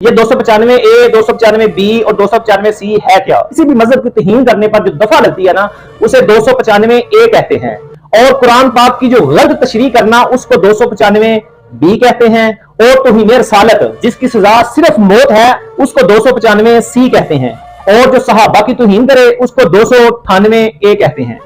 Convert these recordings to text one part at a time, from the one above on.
یہ 295 اے 295 بی اور 295 سی ہے کیا؟ کسی بھی مذہب کی توہین کرنے پر جو دفعہ لگتی ہے نا اسے 295 اے کہتے ہیں، اور قرآن پاک کی جو غلط تشریح کرنا اس کو 295 بی کہتے ہیں، اور توہین رسالت جس کی سزا صرف موت ہے اس کو 295 سی کہتے ہیں، اور جو صحابہ کی توہین کرے اس کو 298 اے کہتے ہیں۔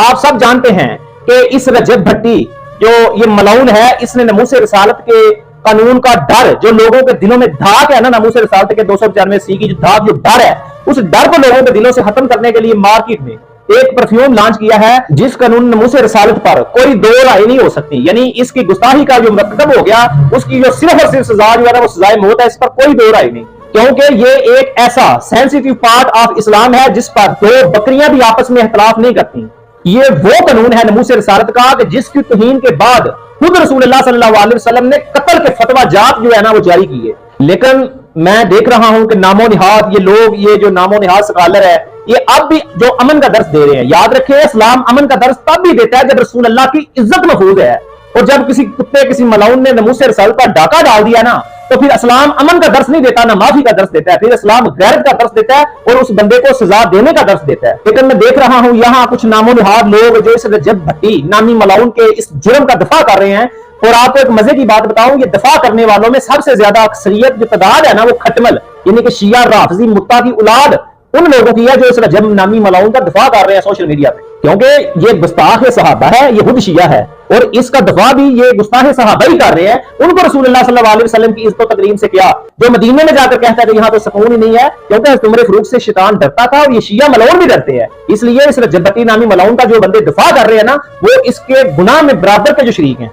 آپ سب جانتے ہیں کہ اس رجب بھٹی جو یہ ملعون ہے، اس نے ناموس رسالت کے قانون کا ڈر جو لوگوں کے دلوں میں دھاک ہے نا، ناموس رسالت کے 295 سی کی جو دھاک جو ڈر ہے، اس ڈر کو لوگوں کے دلوں سے ختم کرنے کے لیے مارکیٹ میں ایک پرفیوم لانچ کیا ہے جس قانون ناموس رسالت پر کوئی دو رائے نہیں ہو سکتی، یعنی اس کی گستاخی کا جو مرتکب ہو گیا اس کی جو صرف اور صرف سزا جو ہے وہ سزائے موت ہے، اس پر کوئی دو رائے نہیں، کیونکہ یہ ایک ایسا سینسیٹیو پارٹ آف اسلام ہے جس پر دو بکریاں بھی آپس میں اختلاف نہیں کرتی۔ یہ وہ قانون ہے ناموس رسالت کا کہ جس کی توہین کے بعد خود رسول اللہ صلی اللہ علیہ وسلم نے قتل کے فتویٰ جات جو ہے نا وہ جاری کیے، لیکن میں دیکھ رہا ہوں کہ نام و نہاد یہ لوگ، یہ جو نام و نہاد سکالر ہے، یہ اب بھی جو امن کا درس دے رہے ہیں۔ یاد رکھیں اسلام امن کا درس تب بھی دیتا ہے جب رسول اللہ کی عزت محفوظ ہے، اور جب کسی کتے کسی ملعون نے ناموس رسالت پر ڈاکہ ڈال دیا نا تو پھر اسلام امن کا درس نہیں دیتا، نہ معافی کا درس دیتا ہے، پھر اسلام غیرت کا درس دیتا ہے اور اس بندے کو سزا دینے کا درس دیتا ہے۔ لیکن میں دیکھ رہا ہوں یہاں کچھ نام و نہاد لوگ جو اس رجب بھٹی نامی ملعون کے اس جرم کا دفاع کر رہے ہیں، اور آپ کو ایک مزے کی بات بتاؤں، یہ دفاع کرنے والوں میں سب سے زیادہ اکثریت جو تعداد ہے نا وہ کھٹمل یعنی کہ شیعہ رافضی متا کی اولاد ان لوگوں کی ہے جو اس رجب نامی ملعون کا دفاع کر رہے ہیں سوشل میڈیا پہ، کیونکہ یہ گستاخ صحابہ ہے، یہ خود شیعہ ہے، اور اس کا دفاع بھی یہ گستاخ صحابہ ہی کر رہے ہیں۔ ان کو رسول اللہ صلی اللہ علیہ وسلم کی عزت و تکریم سے کیا، جو مدینے میں جا کر کہتا ہے کہ یہاں تو سکون ہی نہیں ہے، کیونکہ حضرت عمر فاروق سے شیطان ڈرتا تھا اور یہ شیعہ ملعون بھی ڈرتے ہیں، اس لیے اس رجب بھٹی نامی ملعون کا جو بندے دفاع کر رہے ہیں نا وہ اس کے گناہ میں برابر کے جو شریک ہیں۔